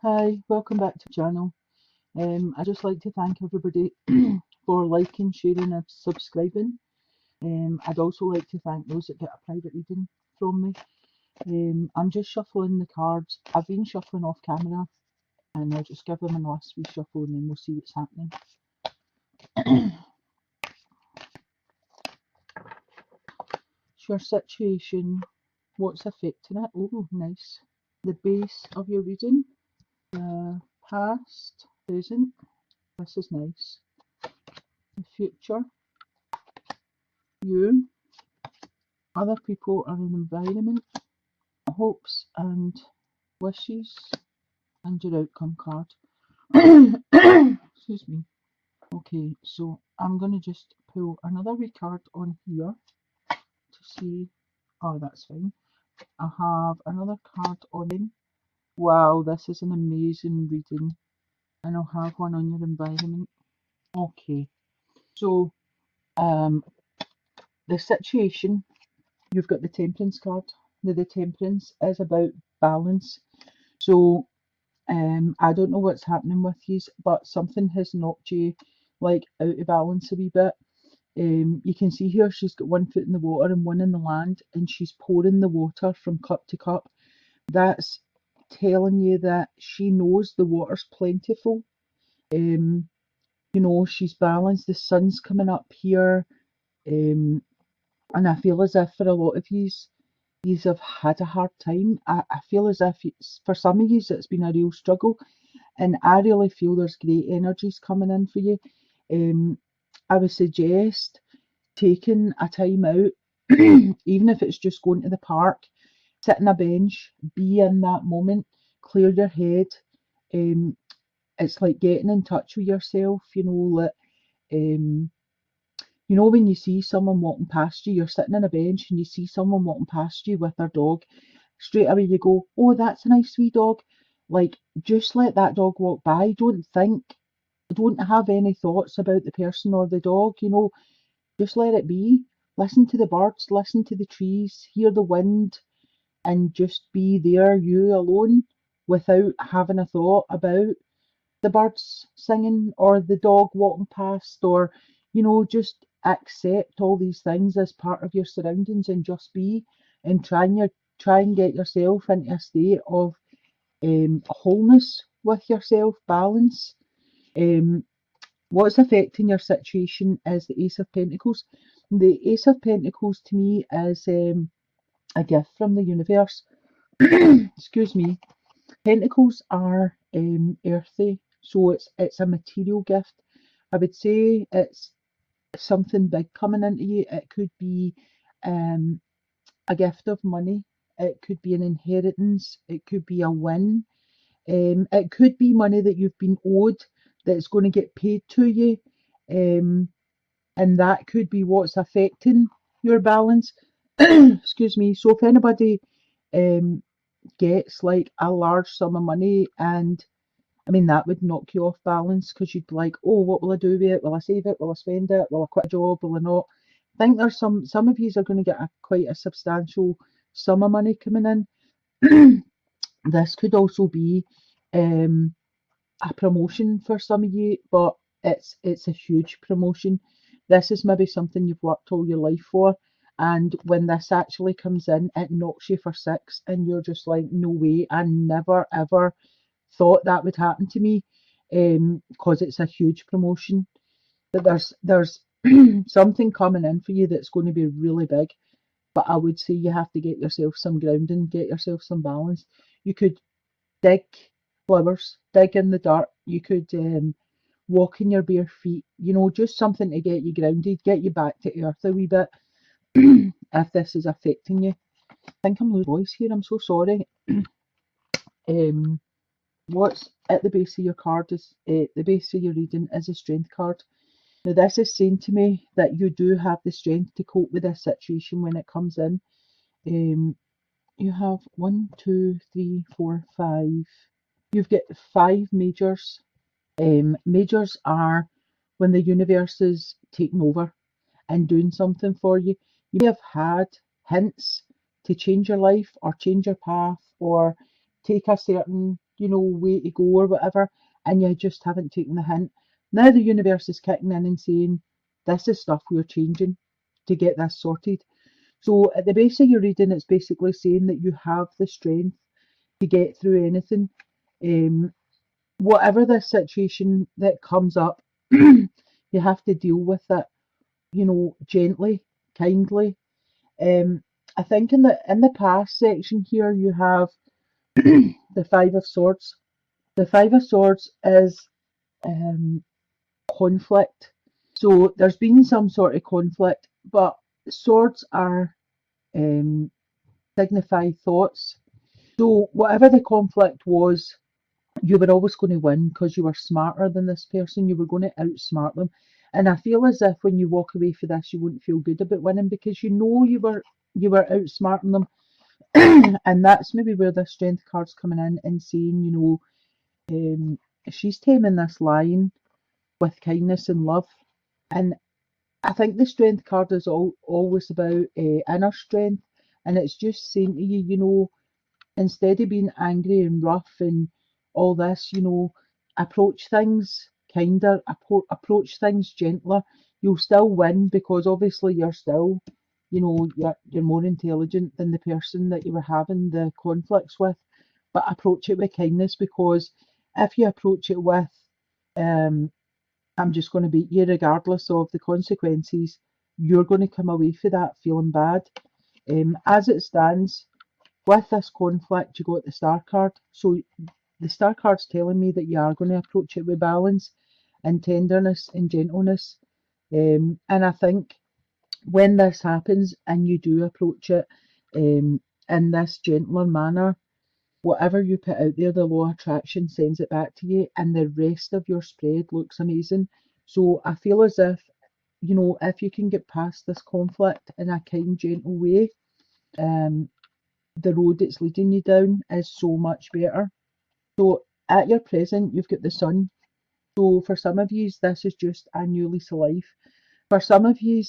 Hi, welcome back to the channel. I'd just like to thank everybody for liking, sharing and subscribing. I'd also like to thank those that get a private reading from me. I'm just shuffling the cards. I've been shuffling off camera and I'll just give them a last wee shuffle and then we'll see what's happening. It's your situation, what's affecting it. Oh, nice. The base of your reading, the past, present, this is nice. The future, you, other people and an environment, hopes and wishes, and your outcome card. Excuse me. Okay, so I'm going to just pull another wee card on here to see. Oh, that's fine. I have another card on in. Wow, this is an amazing reading. And I'll have one on your environment. Okay, so the situation, you've got the Temperance card. Now, the Temperance is about balance. So I don't know what's happening with you, but something has knocked you like out of balance a wee bit. You can see here she's got one foot in the water and one in the land, and she's pouring the water from cup to cup. That's telling you that she knows the water's plentiful. She's balanced. The sun's coming up here, and I feel as if for a lot of you have had a hard time. I feel as if for some of you it's been a real struggle, and I really feel there's great energies coming in for you. I would suggest taking a time out, even if it's just going to the park, sit on a bench, be in that moment, clear your head. It's like getting in touch with yourself, when you see someone walking past you, you're sitting on a bench and you see someone walking past you with their dog, straight away you go, oh, that's a nice wee dog. Like, just let that dog walk by. Don't have any thoughts about the person or the dog, just let it be. Listen to the birds, listen to the trees, hear the wind, and just be there, you alone, without having a thought about the birds singing or the dog walking past, or just accept all these things as part of your surroundings and just be, and try and get yourself into a state of wholeness with yourself, balance. What's affecting your situation is the Ace of Pentacles. The Ace of Pentacles to me is a gift from the universe. Excuse me. Pentacles are earthy, so it's a material gift. I would say it's something big coming into you. It could be a gift of money. It could be an inheritance. It could be a win. It could be money that you've been owed that's going to get paid to you. And that could be what's affecting your balance. Excuse me. So if anybody um, gets like a large sum of money, and I mean that would knock you off balance, because you'd be like, oh, what will I do with it? Will I save it? Will I spend it? Will I quit a job? Will I not? I think there's some of you are going to get quite a substantial sum of money coming in. This could also be a promotion for some of you, but it's a huge promotion. This is maybe something you've worked all your life for, and when this actually comes in, it knocks you for six, and you're just like, no way, I never ever thought that would happen to me, because it's a huge promotion. But there's something coming in for you that's going to be really big. But I would say you have to get yourself some grounding, get yourself some balance. You could dig flowers, dig in the dirt. You could walk in your bare feet, just something to get you grounded, get you back to earth a wee bit, if this is affecting you. I think I'm losing voice here, I'm so sorry. What's at the base of your card is, the base of your reading is a strength card. Now this is saying to me that you do have the strength to cope with this situation when it comes in. You have 1, 2, 3, 4, 5. You've got 5 majors. Majors are when the universe is taking over and doing something for you. You may have had hints to change your life or change your path or take a certain way to go or whatever, and you just haven't taken the hint. Now the universe is kicking in and saying, this is stuff we're changing to get this sorted. So at the base of your reading, it's basically saying that you have the strength to get through anything. Um, Whatever the situation that comes up, you have to deal with it, gently, kindly. Um, I think in the past section here you have the Five of Swords. The Five of Swords is um, conflict. So there's been some sort of conflict, but swords are um, signify thoughts. So whatever the conflict was, you were always going to win because you were smarter than this person. You were going to outsmart them. And I feel as if when you walk away for this, you wouldn't feel good about winning because you were outsmarting them. And that's maybe where the strength card's coming in and saying, she's taming this lion with kindness and love. And I think the strength card is always about inner strength. And it's just saying to you, instead of being angry and rough and all this, approach things kinder, approach things gentler. You'll still win because obviously you're still, you're more intelligent than the person that you were having the conflicts with. But approach it with kindness because if you approach it with, um, I'm just going to beat you regardless of the consequences, you're going to come away from that feeling bad. As it stands, with this conflict, you got the star card. So the star card's telling me that you are going to approach it with balance and tenderness and gentleness. And I think when this happens and you do approach it in this gentler manner, whatever you put out there, the law of attraction sends it back to you, and the rest of your spread looks amazing. So I feel as if, if you can get past this conflict in a kind, gentle way, um, the road it's leading you down is so much better. So at your present, you've got the sun. So for some of you, this is just a new lease of life. For some of you,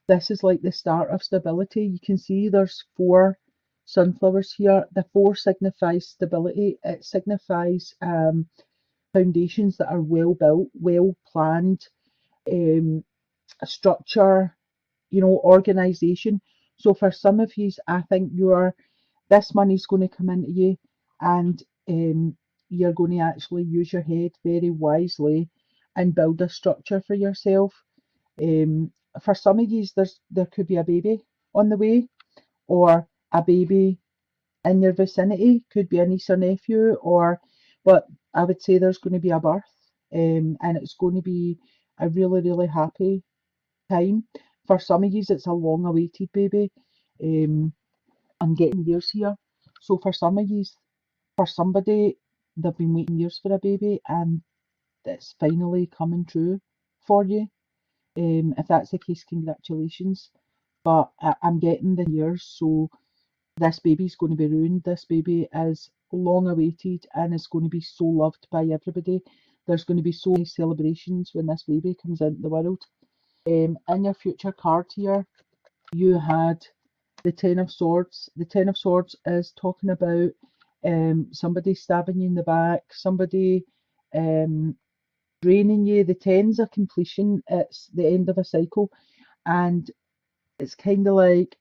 this is like the start of stability. You can see there's four sunflowers here. The four signifies stability. It signifies foundations that are well built, well planned, structure, organization. So for some of you, I think this money's going to come into you, and you're going to actually use your head very wisely and build a structure for yourself. For some of you, there could be a baby on the way, or a baby in your vicinity, could be a niece or nephew, but I would say there's going to be a birth, and it's going to be a really, really happy time. For some of you, it's a long awaited baby. Um, I'm getting years here. So for some of you, for somebody, they've been waiting years for a baby and it's finally coming true for you. If that's the case, congratulations. But I'm getting the years, so this baby's going to be ruined. This baby is long awaited and is going to be so loved by everybody. There's going to be so many celebrations when this baby comes into the world. In your future card here, you had the Ten of Swords. The Ten of Swords is talking about somebody stabbing you in the back, somebody um, draining you. The Ten's a completion, it's the end of a cycle, and it's kind of like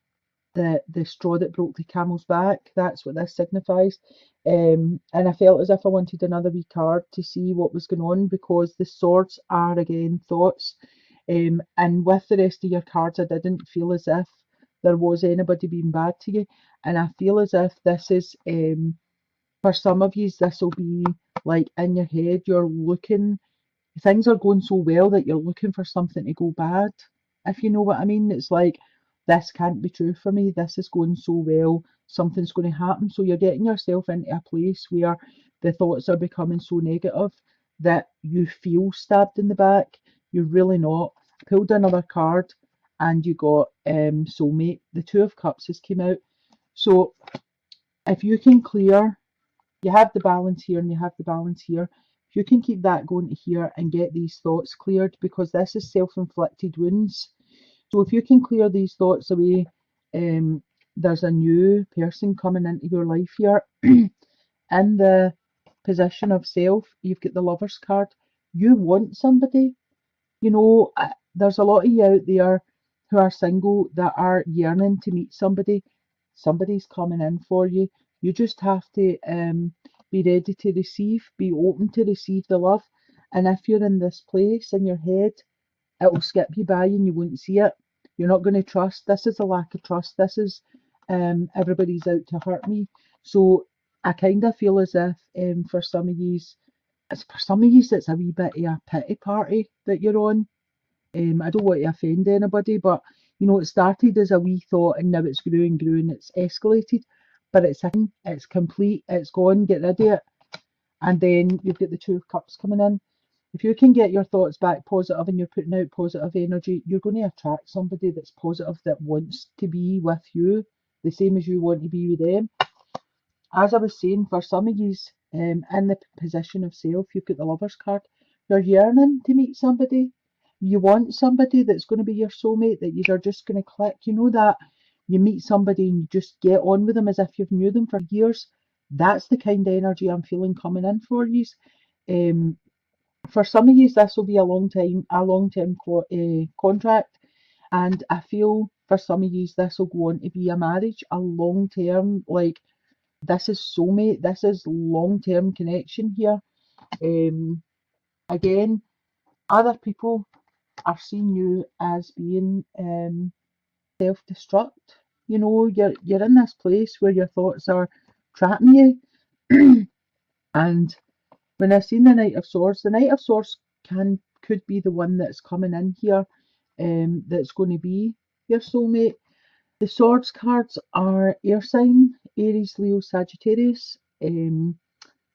the straw that broke the camel's back. That's what this signifies. And I felt as if I wanted another wee card to see what was going on because the swords are again thoughts. And with the rest of your cards, I didn't feel as if there was anybody being bad to you. And I feel as if this is, for some of you, this will be like in your head, you're looking, things are going so well that you're looking for something to go bad, if you know what I mean. It's like, this can't be true for me. This is going so well. Something's going to happen. So you're getting yourself into a place where the thoughts are becoming so negative that you feel stabbed in the back. You're really not. Pulled another card and you got Soulmate. The Two of Cups has came out. So if you can clear, you have the balance here and you have the balance here. If you can keep that going to here and get these thoughts cleared, because this is self-inflicted wounds. So if you can clear these thoughts away, there's a new person coming into your life here. In the position of self, you've got the Lover's card. You want somebody. There's a lot of you out there who are single that are yearning to meet somebody. Somebody's coming in for you. You just have to be ready to receive, be open to receive the love. And if you're in this place in your head, it will skip you by and you won't see it. You're not going to trust. This is a lack of trust. This is everybody's out to hurt me. So I kind of feel as if for some of yous, it's a wee bit of a pity party that you're on. I don't want to offend anybody, but it started as a wee thought and now it's grew and grew and it's escalated. But it's complete, it's gone, get rid of it. And then you've got the Two of Cups coming in. If you can get your thoughts back positive and you're putting out positive energy, you're going to attract somebody that's positive that wants to be with you, the same as you want to be with them. As I was saying, for some of you, in the position of self, you've got the Lover's card. You're yearning to meet somebody. You want somebody that's going to be your soulmate, that you are just going to click. You know that you meet somebody and you just get on with them as if you've knew them for years. That's the kind of energy I'm feeling coming in for you. Um, for some of you, this will be a long-term contract, and I feel for some of you, this will go on to be a marriage, a long-term, like this is soulmate, this is long-term connection here. Um, Again, other people are seeing you as being self-destruct. You're in this place where your thoughts are trapping you, and when I seen the Knight of Swords could be the one that's coming in here, that's going to be your soulmate. The Swords cards are air sign, Aries, Leo, Sagittarius.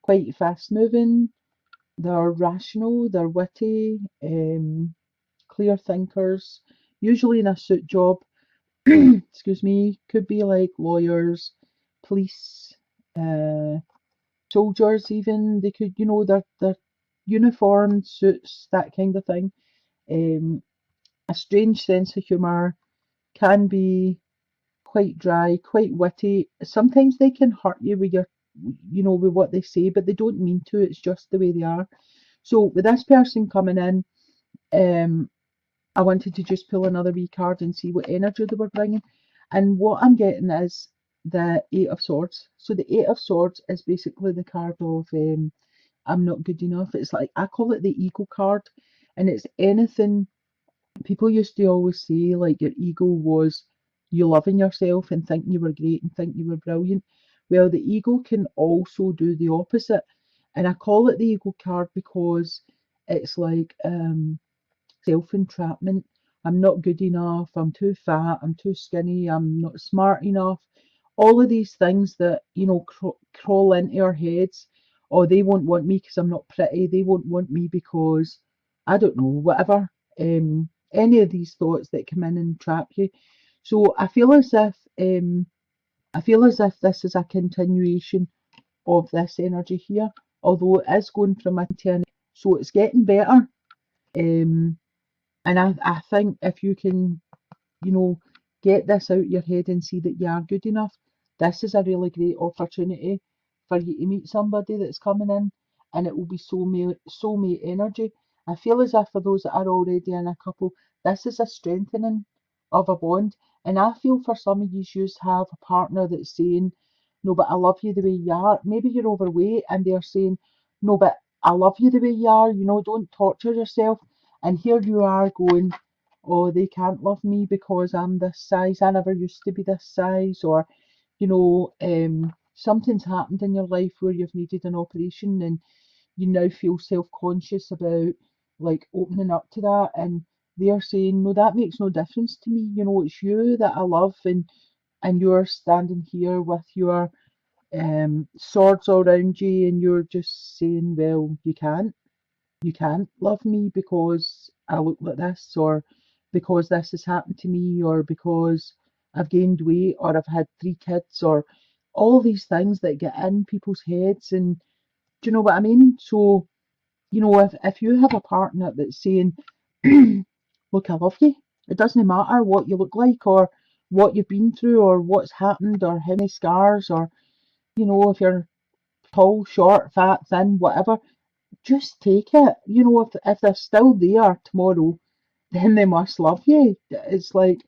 Quite fast moving. They're rational. They're witty. Clear thinkers. Usually in a suit job. Excuse me. Could be like lawyers, police, uh, soldiers even. They could, they're uniformed suits, that kind of thing. Um, a strange sense of humour, can be quite dry, quite witty. Sometimes they can hurt you with with what they say, but they don't mean to. It's just the way they are. So with this person coming in, um, I wanted to just pull another wee card and see what energy they were bringing. And what I'm getting is the Eight of Swords. So the Eight of Swords is basically the card of I'm not good enough. It's like, I call it the ego card, and it's anything. People used to always say, like, your ego was you loving yourself and thinking you were great and thinking you were brilliant. Well, the ego can also do the opposite. And I call it the ego card because it's like self entrapment. I'm not good enough. I'm too fat. I'm too skinny. I'm not smart enough. All of these things that, crawl into our heads. Oh, they won't want me because I'm not pretty. They won't want me because I don't know, whatever. Any of these thoughts that come in and trap you. So I feel as if this is a continuation of this energy here, although it is going from a to an, so it's getting better. Um, and I think if you can, get this out your head and see that you are good enough, this is a really great opportunity for you to meet somebody that's coming in, and it will be soulmate energy. I feel as if for those that are already in a couple, this is a strengthening of a bond. And I feel for some of you have a partner that's saying, no, but I love you the way you are. Maybe you're overweight and they're saying, no, but I love you the way you are, don't torture yourself. And here you are going, oh, they can't love me because I'm this size. I never used to be this size. Or, something's happened in your life where you've needed an operation and you now feel self-conscious about like opening up to that. And they're saying, no, that makes no difference to me. It's you that I love. And you're standing here with your swords all around you and you're just saying, well, you can't love me because I look like this, or because this has happened to me, or because I've gained weight, or I've had 3 kids, or all these things that get in people's heads. And do you know what I mean? So, if you have a partner that's saying, look, I love you, it doesn't matter what you look like, or what you've been through, or what's happened, or how many scars, or, if you're tall, short, fat, thin, whatever, just take it. You know, if they're still there tomorrow, then they must love you. It's like,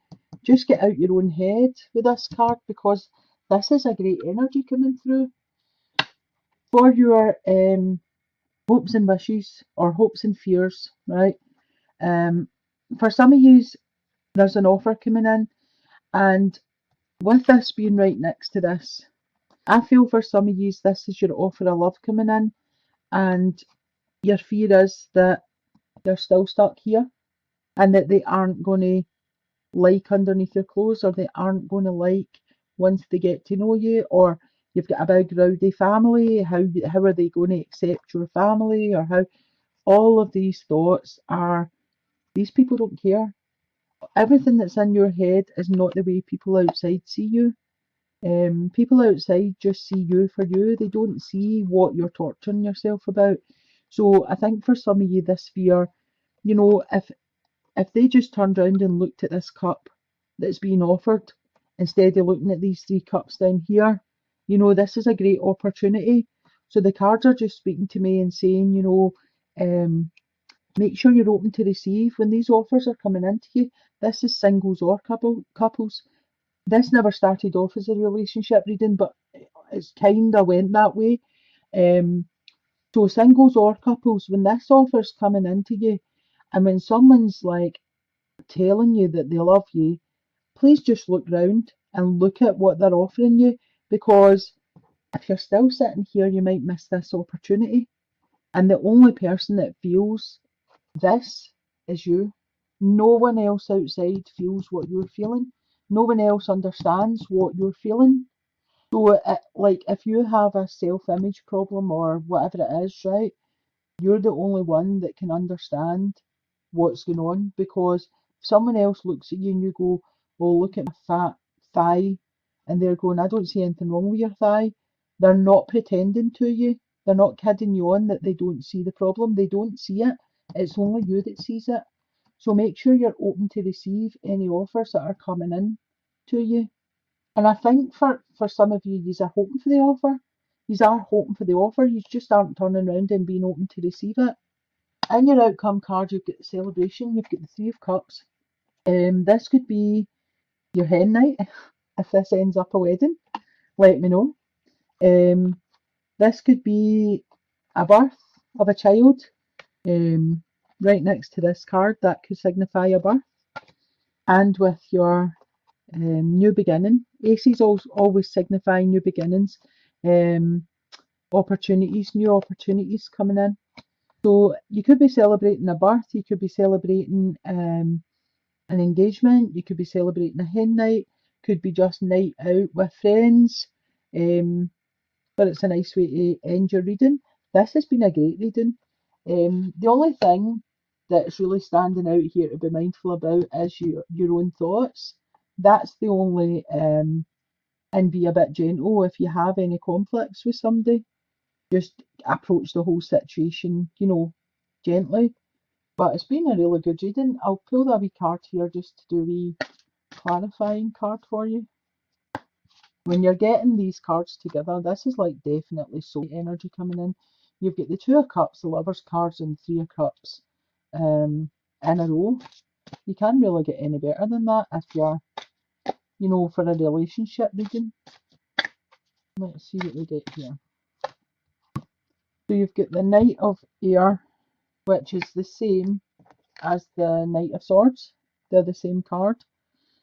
just get out your own head with this card, because this is a great energy coming through for your hopes and wishes, or hopes and fears, right? Um, for some of you, there's an offer coming in, and with this being right next to this, I feel for some of you, this is your offer of love coming in, and your fear is that they're still stuck here, and that they aren't going to like underneath your clothes, or they aren't going to like once they get to know you, or you've got a big rowdy family. How are they going to accept your family, or how? All of these thoughts are, these people don't care. Everything that's in your head is not the way people outside see you. People outside just see you for you. They don't see what you're torturing yourself about. So I think for some of you, this fear, you know, if they just turned around and looked at this cup that's being offered, instead of looking at these three cups down here, you know, this is a great opportunity. So the cards are just speaking to me and saying, you know, make sure you're open to receive when these offers are coming into you. This is singles or couples. This never started off as a relationship reading, but it's kind of went that way. Um, so singles or couples, when this offer's coming into you, and when someone's like telling you that they love you, please just look round and look at what they're offering you, because if you're still sitting here, you might miss this opportunity. And the only person that feels this is you. No one else outside feels what you're feeling. No one else understands what you're feeling. So, like, if you have a self-image problem or whatever it is, right, you're the only one that can understand what's going on. Because if someone else looks at you and you go, "Oh, look at my fat thigh," and they're going, "I don't see anything wrong with your thigh," they're not pretending to you. They're not kidding you on that they don't see the problem. They don't see it. It's only you that sees it. So make sure you're open to receive any offers that are coming in to you. And I think for some of you, you are hoping for the offer. You are hoping for the offer. You just aren't turning around and being open to receive it. In your outcome card, you've got the celebration. You've got the Three of Cups. This could be your hen night. If this ends up a wedding, let me know. Um, this could be a birth of a child. Um, right next to this card, that could signify a birth. And with your new beginning, aces always signify new beginnings, um, opportunities, new opportunities coming in. So you could be celebrating a birth, you could be celebrating an engagement, you could be celebrating a hen night, could be just night out with friends. Um, but it's a nice way to end your reading. This has been a great reading. The only thing that's really standing out here to be mindful about is your own thoughts. That's the only, and be a bit gentle if you have any conflicts with somebody. Just approach the whole situation, you know, gently. But it's been a really good reading. I'll pull that wee card here just to do a wee clarifying card for you. When you're getting these cards together, this is like definitely soul energy coming in. You've got the Two of Cups, the Lovers cards, and Three of Cups in a row. You can't really get any better than that if you're, you know, for a relationship reading. Let's see what we get here. So you've got the Knight of Air, which is the same as the Knight of Swords. They're the same card.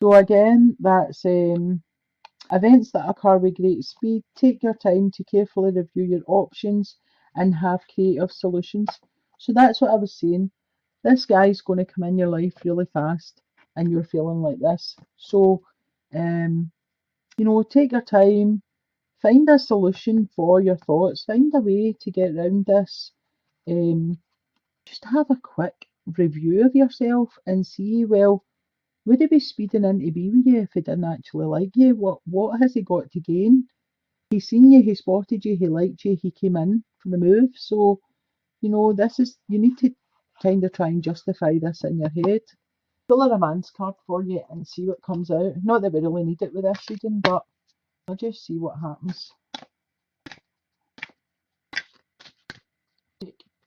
So again, that's events that occur with great speed. Take your time to carefully review your options and have creative solutions. So that's what I was saying. This guy's going to come in your life really fast and you're feeling like this. So, you know, take your time, find a solution for your thoughts, find a way to get around this. Um, just have a quick review of yourself and see, well, would he be speeding in to be with you if he didn't actually like you? What has he got to gain? He's seen you, he spotted you, he liked you, he came in for the move. So, you know, this is, you need to kind of try and justify this in your head. Pull a romance card for you and see what comes out. Not that we really need it with this reading, but I'll just see what happens.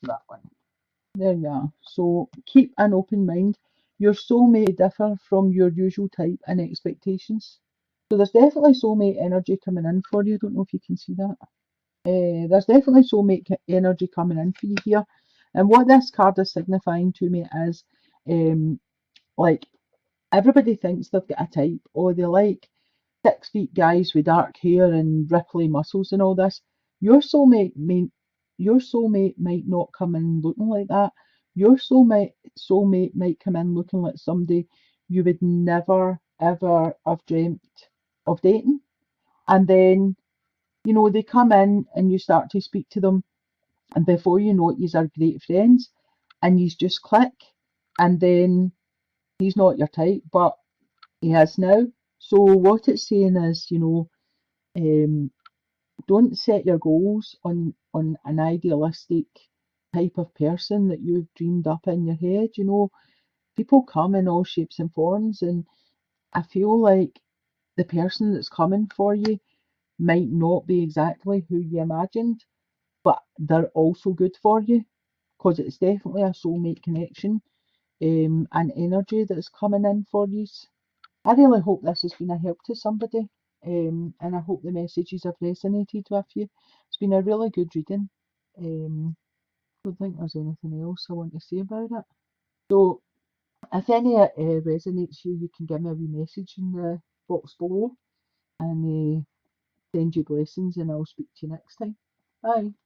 that one. There you are. So keep an open mind. Your soulmate may differ from your usual type and expectations. So there's definitely soulmate energy coming in for you. I don't know if you can see that. There's definitely soulmate energy coming in for you here. And what this card is signifying to me is like everybody thinks they've got a type, or they like 6 feet guys with dark hair and ripply muscles and all this. Your soulmate may your soulmate might not come in looking like that. Your soulmate might come in looking like somebody you would never ever have dreamt of dating. And then, they come in and you start to speak to them, and before you know it, yous are great friends and yous just click, and then he's not your type, but he is now. So what it's saying is, um, don't set your goals on an idealistic type of person that you've dreamed up in your head. People come in all shapes and forms, and I feel like the person that's coming for you might not be exactly who you imagined, but they're also good for you because it's definitely a soulmate connection, and energy that's coming in for you. I really hope this has been a help to somebody, and I hope the messages have resonated with you. It's been a really good reading. I don't think there's anything else I want to say about it. So, if any resonates you can give me a wee message in the box below, and send you blessings, and I'll speak to you next time. Bye.